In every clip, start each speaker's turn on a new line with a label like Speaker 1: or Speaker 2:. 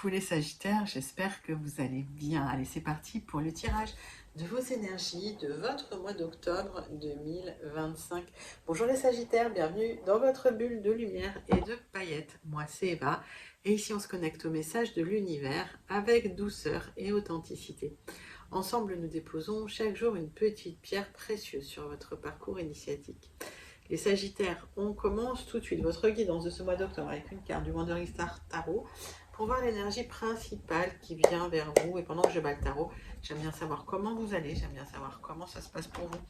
Speaker 1: Coucou les Sagittaires, j'espère que vous allez bien. Allez, c'est parti pour le tirage de vos énergies de votre mois d'octobre 2025. Bonjour les Sagittaires, bienvenue dans votre bulle de lumière et de paillettes. Moi c'est Eva et ici on se connecte au message de l'univers avec douceur et authenticité. Ensemble, nous déposons chaque jour une petite pierre précieuse sur votre parcours initiatique. Les Sagittaires, on commence tout de suite votre guidance de ce mois d'octobre avec une carte du Wandering Star Tarot pour voir l'énergie principale qui vient vers vous. Et pendant que je bats le tarot, j'aime bien savoir comment vous allez, j'aime bien savoir comment ça se passe pour vous.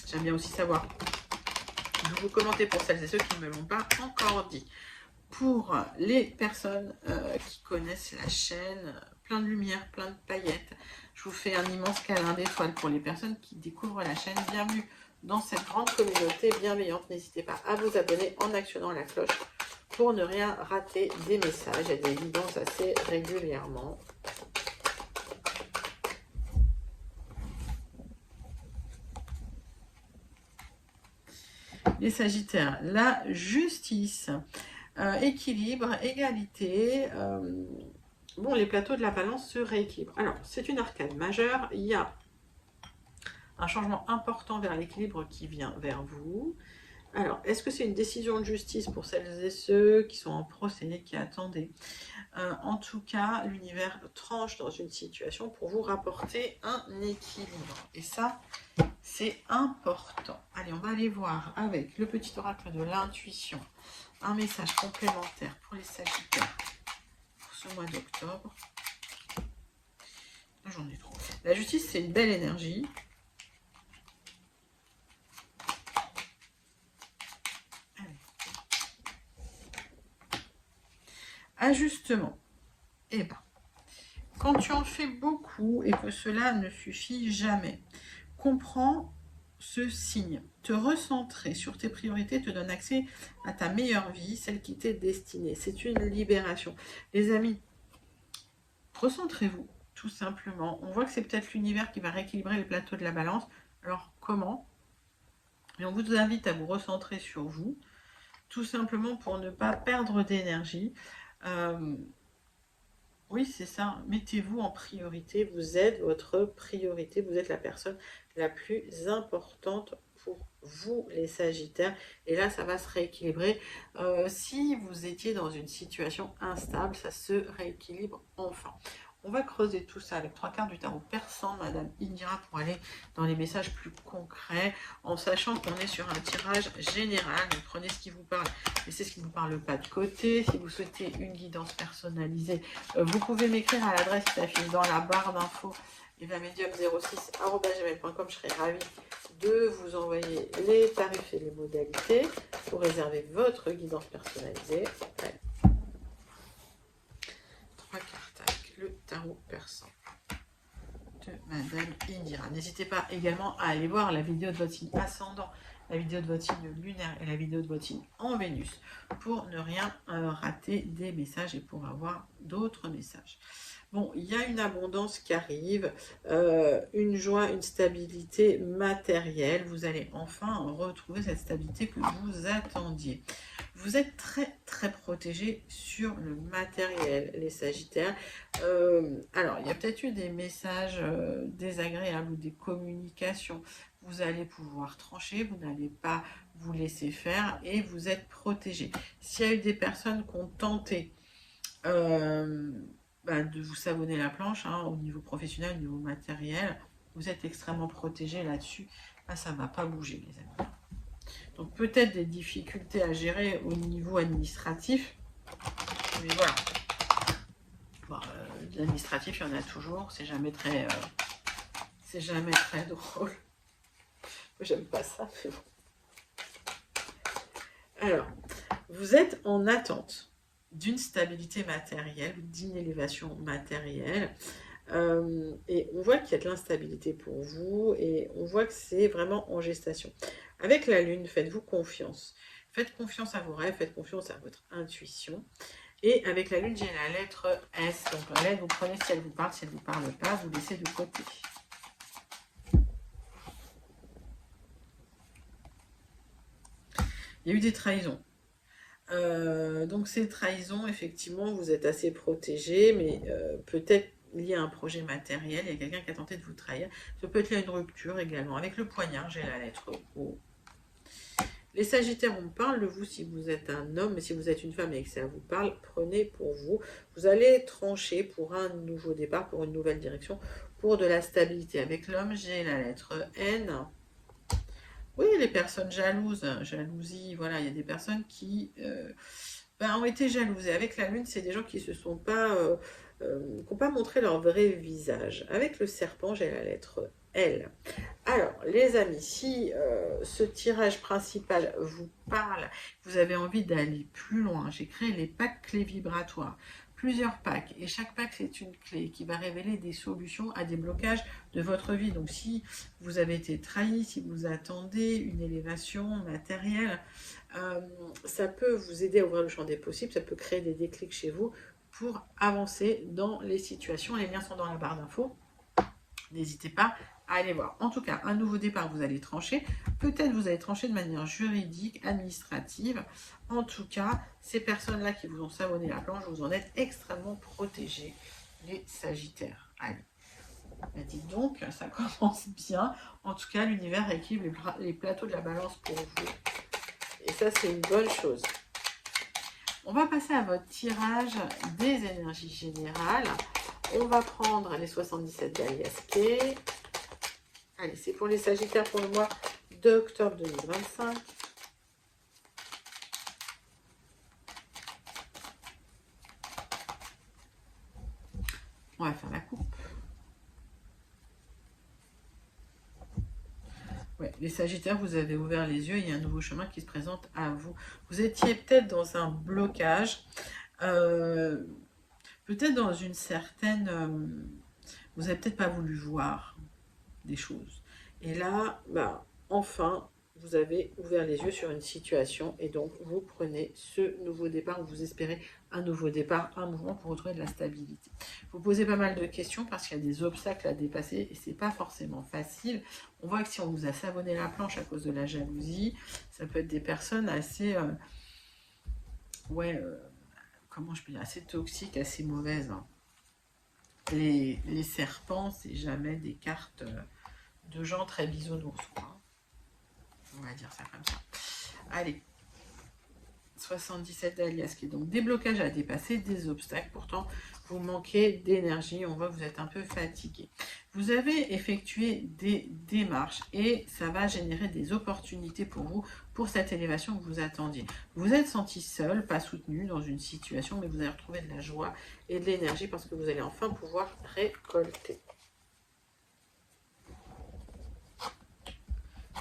Speaker 1: J'aime bien aussi savoir, vous commentez pour celles et ceux qui ne me l'ont pas encore dit. Pour les personnes qui connaissent la chaîne, plein de lumière, plein de paillettes, je vous fais un immense câlin d'étoiles. Pour les personnes qui découvrent la chaîne, bienvenue dans cette grande communauté bienveillante. N'hésitez pas à vous abonner en actionnant la cloche pour ne rien rater des messages. Il y a des guidances assez régulièrement. Les Sagittaires, la justice, équilibre, égalité. Bon, les plateaux de la balance se rééquilibrent. Alors, c'est une arcade majeure. Il y a un changement important vers l'équilibre qui vient vers vous. Alors, est-ce que c'est une décision de justice pour celles et ceux qui sont en procès, qui attendaient? En tout cas, l'univers tranche dans une situation pour vous rapporter un équilibre. Et ça, c'est important. Allez, on va aller voir avec le petit oracle de l'intuition un message complémentaire pour les Sagittaires pour ce mois d'octobre. J'en ai trop. La justice, c'est une belle énergie. Ajustement. Eh bien, quand tu en fais beaucoup et que cela ne suffit jamais, comprends ce signe. Te recentrer sur tes priorités te donne accès à ta meilleure vie, celle qui t'est destinée. C'est une libération. Les amis, recentrez-vous, tout simplement. On voit que c'est peut-être l'univers qui va rééquilibrer le plateau de la balance. Alors, comment? Et on vous invite à vous recentrer sur vous, tout simplement pour ne pas perdre d'énergie. Oui, c'est ça. Mettez-vous en priorité. Vous êtes votre priorité. Vous êtes la personne la plus importante pour vous, les Sagittaires. Et là, ça va se rééquilibrer. Si vous étiez dans une situation instable, ça se rééquilibre enfin. On va creuser tout ça avec 3 cartes du tarot persan, Madame Indira, pour aller dans les messages plus concrets, en sachant qu'on est sur un tirage général. Donc prenez ce qui vous parle, et c'est ce qui ne vous parle pas de côté. Si vous souhaitez une guidance personnalisée, vous pouvez m'écrire à l'adresse qui s'affiche dans la barre d'infos, evamedium06@gmail.com. Je serai ravie de vous envoyer les tarifs et les modalités pour réserver votre guidance personnalisée. Ouais. 3 cartes avec le tarot persan de Madame Indira. N'hésitez pas également à aller voir la vidéo de votre signe ascendant, la vidéo de votre signe lunaire et la vidéo de votre signe en Vénus pour ne rien rater des messages et pour avoir d'autres messages. Bon, il y a une abondance qui arrive, une joie, une stabilité matérielle. Vous allez enfin retrouver cette stabilité que vous attendiez. Vous êtes très très protégés sur le matériel, les Sagittaires. Alors, il y a peut-être eu des messages désagréables ou des communications. Vous allez pouvoir trancher, vous n'allez pas vous laisser faire et vous êtes protégés. S'il y a eu des personnes qui ont tenté de vous savonner la planche au niveau professionnel, au niveau matériel, vous êtes extrêmement protégés là-dessus. Là, ça ne va pas bouger, les amis. Donc peut-être des difficultés à gérer au niveau administratif. Mais voilà. Bon, l'administratif, il y en a toujours. C'est jamais très drôle. J'aime pas ça, mais bon. Alors, vous êtes en attente d'une stabilité matérielle, d'une élévation matérielle. Et on voit qu'il y a de l'instabilité pour vous et on voit que c'est vraiment en gestation. Avec la lune, faites-vous confiance. Faites confiance à vos rêves, faites confiance à votre intuition. Et avec la lune, j'ai la lettre S. Donc la lettre, vous prenez si elle vous parle, si elle ne vous parle pas, vous laissez de côté. Il y a eu des trahisons. Donc ces trahisons, effectivement, vous êtes assez protégé, mais peut-être lié à un projet matériel, il y a quelqu'un qui a tenté de vous trahir. Ça peut être lié à une rupture également. Avec le poignard, j'ai la lettre O. Les Sagittaires, on me parle de vous si vous êtes un homme, mais si vous êtes une femme et que ça vous parle, prenez pour vous. Vous allez trancher pour un nouveau départ, pour une nouvelle direction, pour de la stabilité. Avec l'homme, j'ai la lettre N. Oui, les personnes jalouses, jalousie, voilà, il y a des personnes qui ont été jalouses. Et avec la lune, c'est des gens qui se sont pas, qui n'ont pas montré leur vrai visage. Avec le serpent, j'ai la lettre L. Alors, les amis, si ce tirage principal vous parle, vous avez envie d'aller plus loin, j'ai créé les packs clés vibratoires. Plusieurs packs, et chaque pack c'est une clé qui va révéler des solutions à des blocages de votre vie. Donc si vous avez été trahi, si vous attendez une élévation matérielle, ça peut vous aider à ouvrir le champ des possibles, ça peut créer des déclics chez vous pour avancer dans les situations. Les liens sont dans la barre d'infos, n'hésitez pas à aller voir. En tout cas, un nouveau départ, vous allez trancher. Peut-être vous allez trancher de manière juridique, administrative. En tout cas, ces personnes-là qui vous ont savonné la planche, vous en êtes extrêmement protégés, les Sagittaires. Allez. Ben dites donc, ça commence bien. En tout cas, l'univers équilibre les plateaux de la balance pour vous. Et ça, c'est une bonne chose. On va passer à votre tirage des énergies générales. On va prendre les 77 d'Aliasqué. Allez, c'est pour les Sagittaires pour le mois d'octobre 2025. On va faire la coupe. Ouais, les Sagittaires, vous avez ouvert les yeux, il y a un nouveau chemin qui se présente à vous. Vous étiez peut-être dans un blocage, peut-être dans une certaine... vous n'avez peut-être pas voulu voir des choses. Et là, enfin, vous avez ouvert les yeux sur une situation et donc vous prenez ce nouveau départ, vous espérez un nouveau départ, un mouvement pour retrouver de la stabilité. Vous posez pas mal de questions parce qu'il y a des obstacles à dépasser et c'est pas forcément facile. On voit que si on vous a savonné la planche à cause de la jalousie, ça peut être des personnes assez, comment je peux dire, assez toxiques, assez mauvaises. Hein. Les serpents, c'est jamais des cartes de gens très bisounours, quoi. On va dire ça comme ça. Allez, 77 d'Alias, qui est donc des blocages à dépasser, des obstacles. Pourtant, vous manquez d'énergie. On voit que vous êtes un peu fatigué. Vous avez effectué des démarches et ça va générer des opportunités pour vous, pour cette élévation que vous attendiez. Vous êtes senti seul, pas soutenu dans une situation, mais vous allez retrouver de la joie et de l'énergie parce que vous allez enfin pouvoir récolter.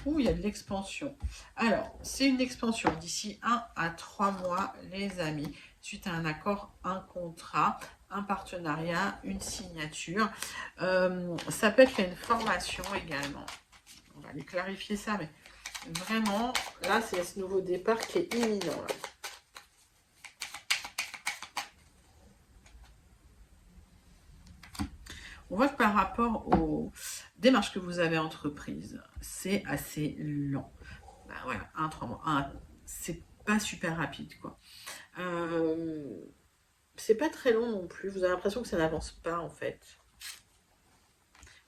Speaker 1: Ouh, il y a de l'expansion. Alors, c'est une expansion d'ici 1 à 3 mois, les amis, suite à un accord, un contrat, un partenariat, une signature. Ça peut être une formation également. On va aller clarifier ça, mais vraiment, là, c'est ce nouveau départ qui est imminent. Là. On voit que par rapport aux démarches que vous avez entreprises, c'est assez lent. Voilà, 1-3 mois. C'est pas super rapide, quoi. C'est pas très long non plus. Vous avez l'impression que ça n'avance pas, en fait.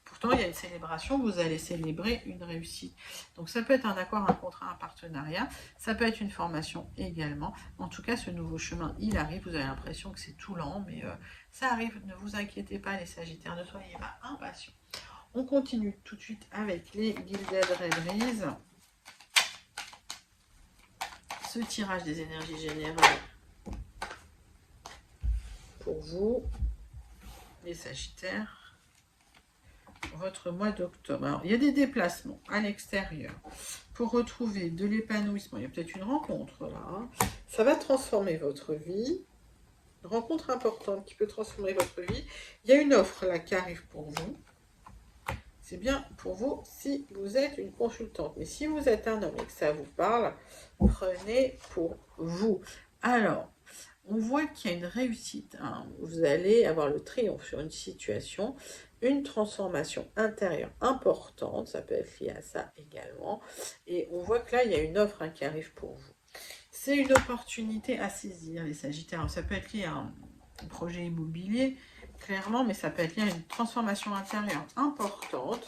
Speaker 1: Pourtant, il y a une célébration. Vous allez célébrer une réussite. Donc, ça peut être un accord, un contrat, un partenariat. Ça peut être une formation également. En tout cas, ce nouveau chemin, il arrive. Vous avez l'impression que c'est tout lent, mais ça arrive. Ne vous inquiétez pas, les Sagittaires. Ne soyez pas impatients. On continue tout de suite avec les Gilded Red. Ce tirage des énergies générales pour vous, les Sagittaires. Votre mois d'octobre. Alors, il y a des déplacements à l'extérieur pour retrouver de l'épanouissement. Il y a peut-être une rencontre là. Hein. Ça va transformer votre vie. Une rencontre importante qui peut transformer votre vie. Il y a une offre là qui arrive pour vous. C'est bien pour vous si vous êtes une consultante. Mais si vous êtes un homme et que ça vous parle, prenez pour vous. Alors, on voit qu'il y a une réussite. Hein. Vous allez avoir le triomphe sur une situation, une transformation intérieure importante. Ça peut être lié à ça également. Et on voit que là, il y a une offre qui arrive pour vous. C'est une opportunité à saisir, les Sagittaires. Ça peut être lié à un projet immobilier, clairement, mais ça peut être lié à une transformation intérieure importante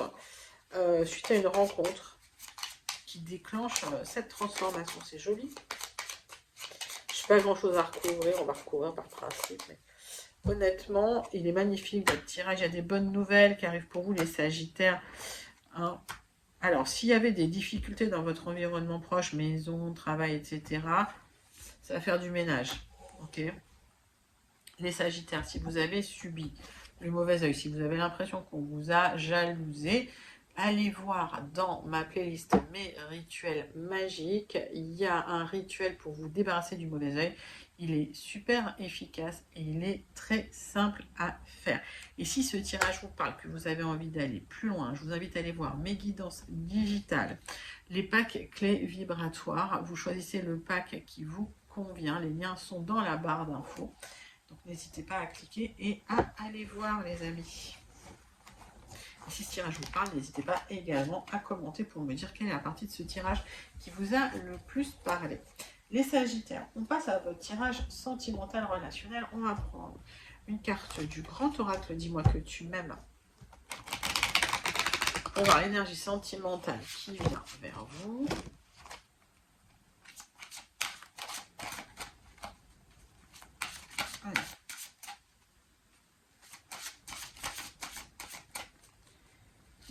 Speaker 1: suite à une rencontre qui déclenche cette transformation. C'est joli. Je n'ai pas grand-chose à recouvrir, on va recouvrir par principe, mais honnêtement, il est magnifique votre tirage. Il y a des bonnes nouvelles qui arrivent pour vous, les Sagittaires. Hein. Alors, s'il y avait des difficultés dans votre environnement proche, maison, travail, etc., ça va faire du ménage. Ok. Les Sagittaires, si vous avez subi le mauvais œil, si vous avez l'impression qu'on vous a jalousé, allez voir dans ma playlist Mes rituels magiques. Il y a un rituel pour vous débarrasser du mauvais œil. Il est super efficace et il est très simple à faire. Et si ce tirage vous parle, que vous avez envie d'aller plus loin, je vous invite à aller voir mes guidances digitales, les packs clés vibratoires. Vous choisissez le pack qui vous convient. Les liens sont dans la barre d'infos. Donc n'hésitez pas à cliquer et à aller voir, les amis. Et si ce tirage vous parle, n'hésitez pas également à commenter pour me dire quelle est la partie de ce tirage qui vous a le plus parlé. Les Sagittaires, on passe à votre tirage sentimental relationnel. On va prendre une carte du grand oracle, dis-moi que tu m'aimes. On va voir l'énergie sentimentale qui vient vers vous. Allez.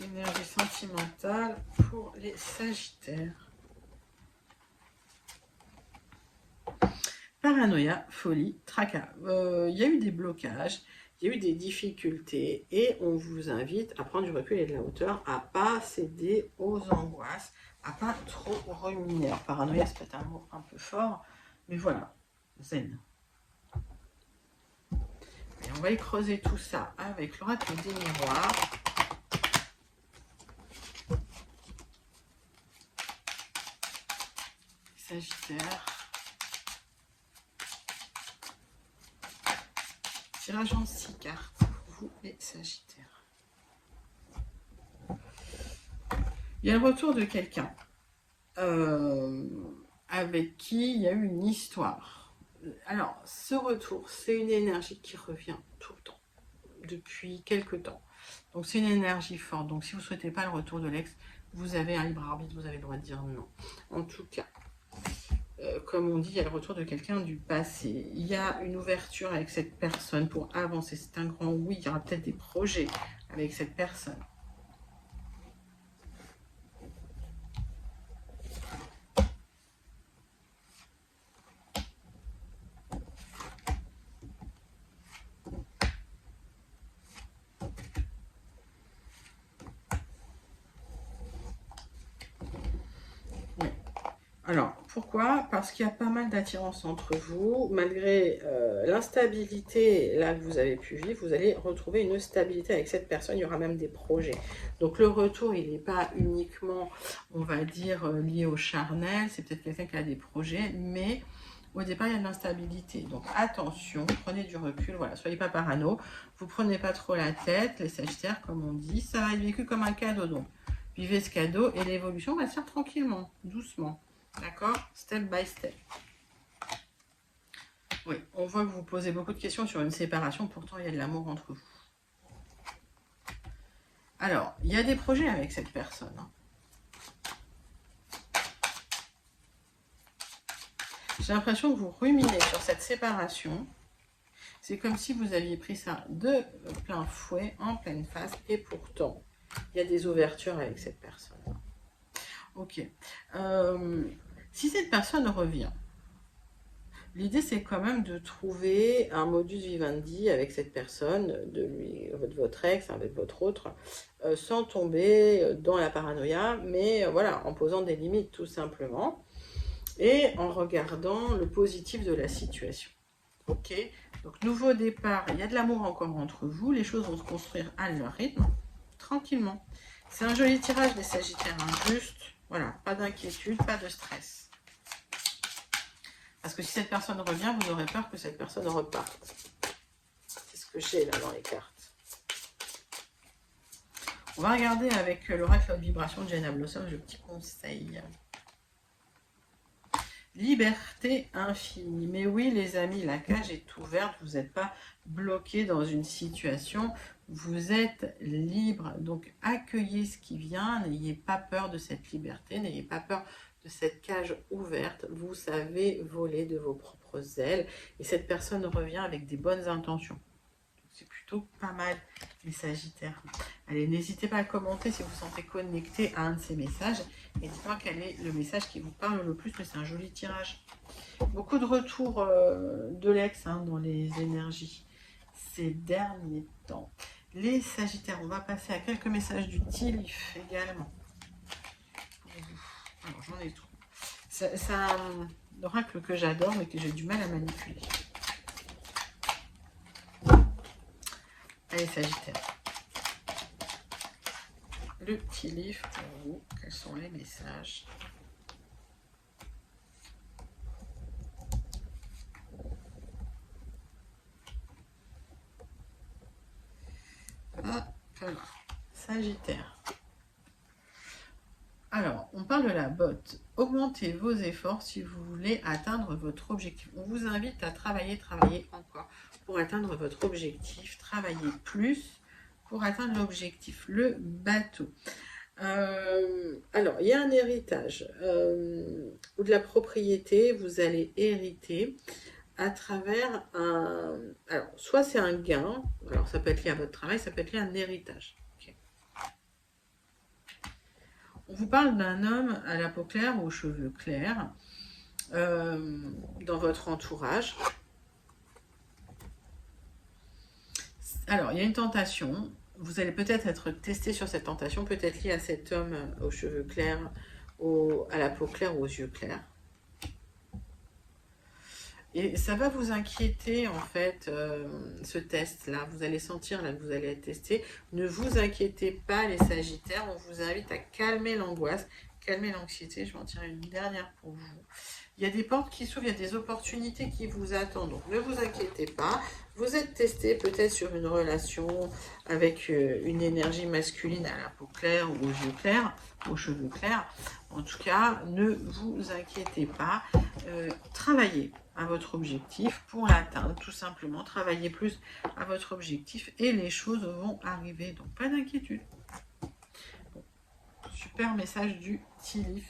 Speaker 1: Énergie sentimentale pour les Sagittaires. Paranoïa, folie, tracas. Il y a eu des blocages, il y a eu des difficultés et on vous invite à prendre du recul et de la hauteur, à ne pas céder aux angoisses, à ne pas trop ruminer. Alors, paranoïa, c'est peut-être un mot un peu fort, mais voilà, zen. Et on va y creuser tout ça avec l'oracle des miroirs. Sagittaire. Tirage en 6 cartes pour vous, les Sagittaires. Il y a le retour de quelqu'un avec qui il y a eu une histoire. Alors, ce retour, c'est une énergie qui revient tout le temps, depuis quelques temps. Donc, c'est une énergie forte. Donc, si vous ne souhaitez pas le retour de l'ex, vous avez un libre arbitre, vous avez le droit de dire non. En tout cas, comme on dit, il y a le retour de quelqu'un du passé. Il y a une ouverture avec cette personne pour avancer. C'est un grand oui. Il y aura peut-être des projets avec cette personne. Alors, pourquoi? Parce qu'il y a pas mal d'attirance entre vous. Malgré l'instabilité là que vous avez pu vivre, vous allez retrouver une stabilité avec cette personne. Il y aura même des projets. Donc, le retour, il n'est pas uniquement, on va dire, lié au charnel. C'est peut-être quelqu'un qui a des projets, mais au départ, il y a de l'instabilité. Donc, attention, prenez du recul. Voilà, soyez pas parano. Vous prenez pas trop la tête, les Sagittaires, comme on dit. Ça va être vécu comme un cadeau. Donc, vivez ce cadeau et l'évolution va se faire tranquillement, doucement. D'accord? Step by step. Oui, on voit que vous posez beaucoup de questions sur une séparation. Pourtant, il y a de l'amour entre vous. Alors, il y a des projets avec cette personne. Hein. J'ai l'impression que vous ruminez sur cette séparation. C'est comme si vous aviez pris ça de plein fouet, en pleine face. Et pourtant, il y a des ouvertures avec cette personne. Ok. Si cette personne revient, l'idée c'est quand même de trouver un modus vivendi avec cette personne, de votre ex, avec votre autre, sans tomber dans la paranoïa, mais voilà, en posant des limites tout simplement, et en regardant le positif de la situation. Ok, donc nouveau départ, il y a de l'amour encore entre vous, les choses vont se construire à leur rythme, tranquillement. C'est un joli tirage des Sagittaires, hein, juste, voilà, pas d'inquiétude, pas de stress. Parce que si cette personne revient, vous aurez peur que cette personne reparte. C'est ce que j'ai là dans les cartes. On va regarder avec l'oracle de vibration de Jenna Blossom le petit conseil. Liberté infinie. Mais oui, les amis, la cage est ouverte. Vous n'êtes pas bloqué dans une situation. Vous êtes libre. Donc, accueillez ce qui vient. N'ayez pas peur de cette liberté. N'ayez pas peur de cette cage ouverte. Vous savez voler de vos propres ailes. Et cette personne revient avec des bonnes intentions. C'est plutôt pas mal, les Sagittaires. Allez, n'hésitez pas à commenter si vous vous sentez connecté à un de ces messages. Et dites-moi quel est le message qui vous parle le plus. Mais c'est un joli tirage. Beaucoup de retours de l'ex dans les énergies ces derniers temps. Les Sagittaires, on va passer à quelques messages du Tilif également. Alors, j'en ai trop. C'est un oracle que j'adore, mais que j'ai du mal à manipuler. Allez, Sagittaire. Le petit livre pour vous. Quels sont les messages? Alors, Sagittaire. Alors, on parle de la botte. Augmentez vos efforts si vous voulez atteindre votre objectif. On vous invite à travailler encore pour atteindre votre objectif. Travailler plus pour atteindre l'objectif. Le bateau. Alors, il y a un héritage ou de la propriété. Vous allez hériter à travers un... Alors, soit c'est un gain. Alors, ça peut être lié à votre travail. Ça peut être lié à un héritage. On vous parle d'un homme à la peau claire ou aux cheveux clairs dans votre entourage. Alors, il y a une tentation. Vous allez peut-être être testé sur cette tentation, peut-être lié à cet homme aux cheveux clairs, à la peau claire ou aux yeux clairs. Et ça va vous inquiéter, en fait, ce test-là. Vous allez sentir là que vous allez être testé. Ne vous inquiétez pas, les Sagittaires. On vous invite à calmer l'angoisse, calmer l'anxiété. Je vais en tirer une dernière pour vous. Il y a des portes qui s'ouvrent, il y a des opportunités qui vous attendent. Donc, ne vous inquiétez pas. Vous êtes testé peut-être sur une relation avec une énergie masculine à la peau claire ou aux yeux clairs, aux cheveux clairs. En tout cas, ne vous inquiétez pas. Travaillez à votre objectif pour l'atteindre, tout simplement. Travaillez plus à votre objectif et les choses vont arriver. Donc, pas d'inquiétude. Bon, super message du Tilif.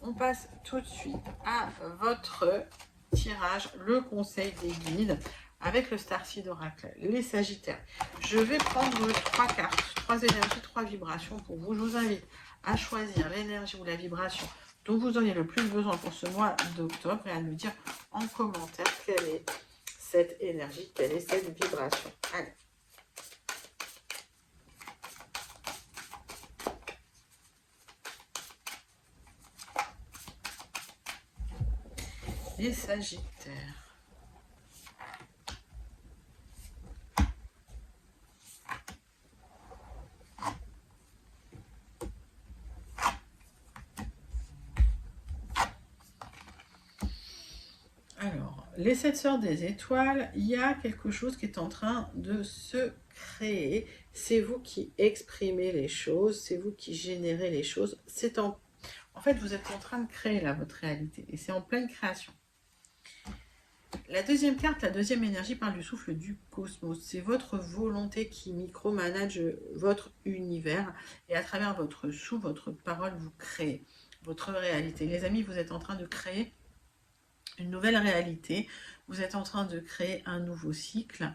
Speaker 1: On passe tout de suite à votre tirage, le conseil des guides avec le Starseed Oracle. Les Sagittaires, je vais prendre 3 cartes, 3 énergies, 3 vibrations pour vous. Je vous invite à choisir l'énergie ou la vibration dont vous auriez le plus besoin pour ce mois d'octobre et à nous dire en commentaire quelle est cette énergie, quelle est cette vibration. Allez. Les Sagittaires. Alors, les 7 sœurs des étoiles, il y a quelque chose qui est en train de se créer. C'est vous qui exprimez les choses, c'est vous qui générez les choses. En fait, vous êtes en train de créer là votre réalité et c'est en pleine création. La deuxième carte, la deuxième énergie parle du souffle du cosmos. C'est votre volonté qui micromanage votre univers et à travers votre souffle, votre parole, vous créez votre réalité. Les amis, vous êtes en train de créer une nouvelle réalité. Vous êtes en train de créer un nouveau cycle.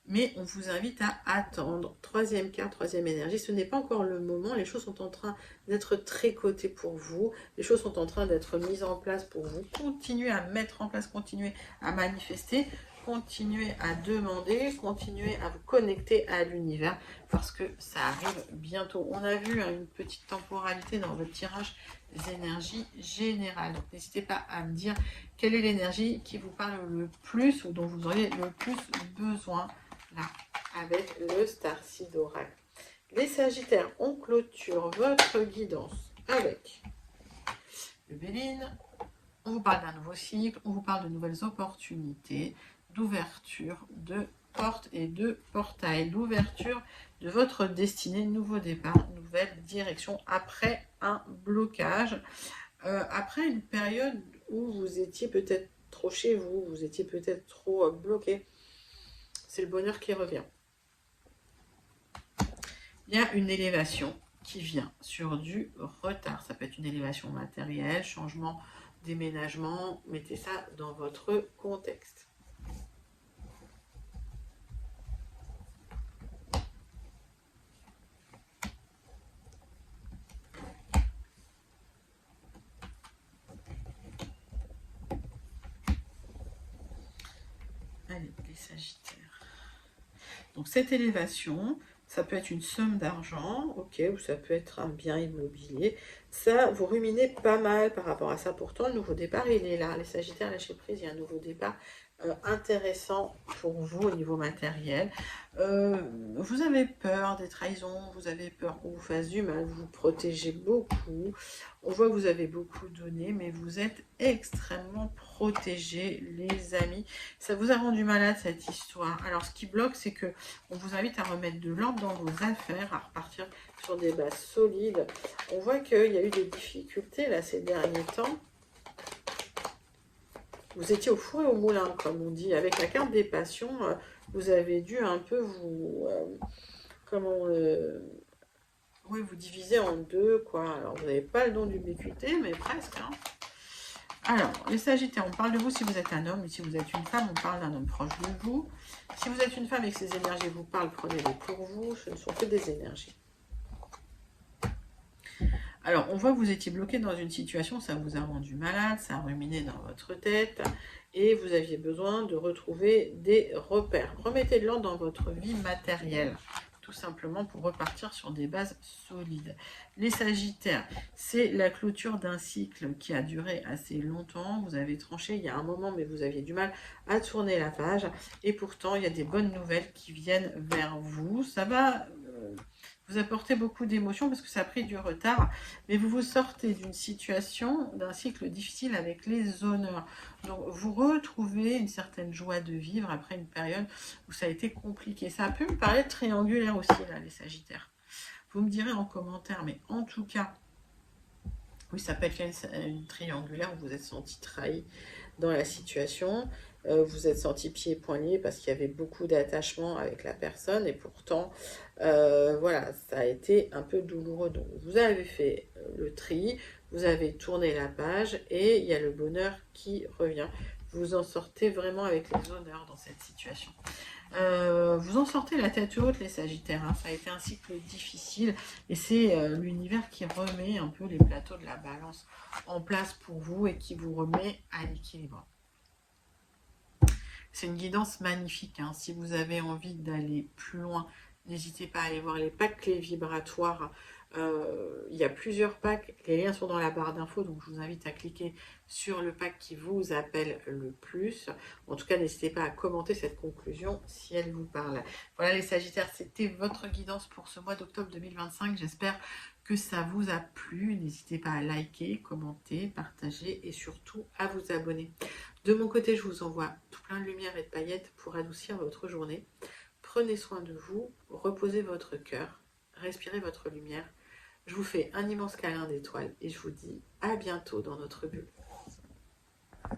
Speaker 1: Mais on vous invite à attendre. Troisième carte, troisième énergie, ce n'est pas encore le moment. Les choses sont en train d'être tricotées pour vous. Les choses sont en train d'être mises en place pour vous. Continuez à mettre en place, continuez à manifester, continuez à demander, continuez à vous connecter à l'univers parce que ça arrive bientôt. On a vu une petite temporalité dans votre tirage des énergies générales. N'hésitez pas à me dire quelle est l'énergie qui vous parle le plus ou dont vous auriez le plus besoin. Là, avec le Starseed Oracle. Les Sagittaires, on clôture votre guidance avec le Béline. On vous parle d'un nouveau cycle, on vous parle de nouvelles opportunités, d'ouverture de portes et de portails, d'ouverture de votre destinée, nouveau départ, nouvelle direction après un blocage, après une période ou vous étiez peut-être trop chez vous, vous étiez peut-être trop bloqué. C'est le bonheur qui revient. Il y a une élévation qui vient sur du retard. Ça peut être une élévation matérielle, changement, déménagement. Mettez ça dans votre contexte. Allez, les Sagittaires. Donc cette élévation, ça peut être une somme d'argent, ok, ou ça peut être un bien immobilier. Ça, vous ruminez pas mal par rapport à ça. Pourtant, le nouveau départ, il est là. Les Sagittaires, lâchez prise, il y a un nouveau départ intéressant pour vous au niveau matériel. Vous avez peur des trahisons, vous avez peur qu'on vous fasse du mal, vous vous protégez beaucoup. On voit que vous avez beaucoup donné, mais vous êtes extrêmement protégés, les amis. Ça vous a rendu malade, cette histoire. Alors, ce qui bloque, c'est que on vous invite à remettre de l'ordre dans vos affaires, à repartir sur des bases solides. On voit qu'il y a eu des difficultés, là, ces derniers temps. Vous étiez au four et au moulin, comme on dit. Avec la carte des passions, vous avez dû un peu vous... oui, vous diviser en deux, quoi. Alors, vous n'avez pas le don d'ubiquité, mais presque, hein. Alors, les Sagittaires, on parle de vous si vous êtes un homme, et si vous êtes une femme, on parle d'un homme proche de vous. Si vous êtes une femme et que ces énergies vous parlent, prenez-les pour vous. Ce ne sont que des énergies. Alors, on voit que vous étiez bloqué dans une situation, ça vous a rendu malade, ça a ruminé dans votre tête, et vous aviez besoin de retrouver des repères. Remettez de l'ordre dans votre vie matérielle, tout simplement pour repartir sur des bases solides. Les Sagittaires, c'est la clôture d'un cycle qui a duré assez longtemps. Vous avez tranché il y a un moment, mais vous aviez du mal à tourner la page. Et pourtant, il y a des bonnes nouvelles qui viennent vers vous. Ça va vous apporter beaucoup d'émotions parce que ça a pris du retard. Mais vous vous sortez d'une situation, d'un cycle difficile avec les honneurs. Donc, vous retrouvez une certaine joie de vivre après une période où ça a été compliqué. Ça a pu me paraître triangulaire aussi, là, les Sagittaires. Vous me direz en commentaire, mais en tout cas, oui, ça peut être une triangulaire où vous êtes senti trahi dans la situation. Vous êtes senti pieds et poings liés parce qu'il y avait beaucoup d'attachement avec la personne et pourtant, voilà, ça a été un peu douloureux. Donc, vous avez fait le tri, vous avez tourné la page et il y a le bonheur qui revient. Vous en sortez vraiment avec les honneurs dans cette situation. Vous en sortez la tête haute, les Sagittaires, hein. Ça a été un cycle difficile et c'est l'univers qui remet un peu les plateaux de la balance en place pour vous et qui vous remet à l'équilibre. C'est une guidance magnifique, hein. Si vous avez envie d'aller plus loin, n'hésitez pas à aller voir les packs clés vibratoires. Il y a plusieurs packs, les liens sont dans la barre d'infos, donc je vous invite à cliquer sur le pack qui vous appelle le plus. En tout cas, n'hésitez pas à commenter cette conclusion si elle vous parle. Voilà les Sagittaires, c'était votre guidance pour ce mois d'octobre 2025. J'espère que ça vous a plu. N'hésitez pas à liker, commenter, partager et surtout à vous abonner. De mon côté, je vous envoie tout plein de lumière et de paillettes pour adoucir votre journée. Prenez soin de vous, reposez votre cœur, respirez votre lumière. Je vous fais un immense câlin d'étoiles et je vous dis à bientôt dans notre bulle.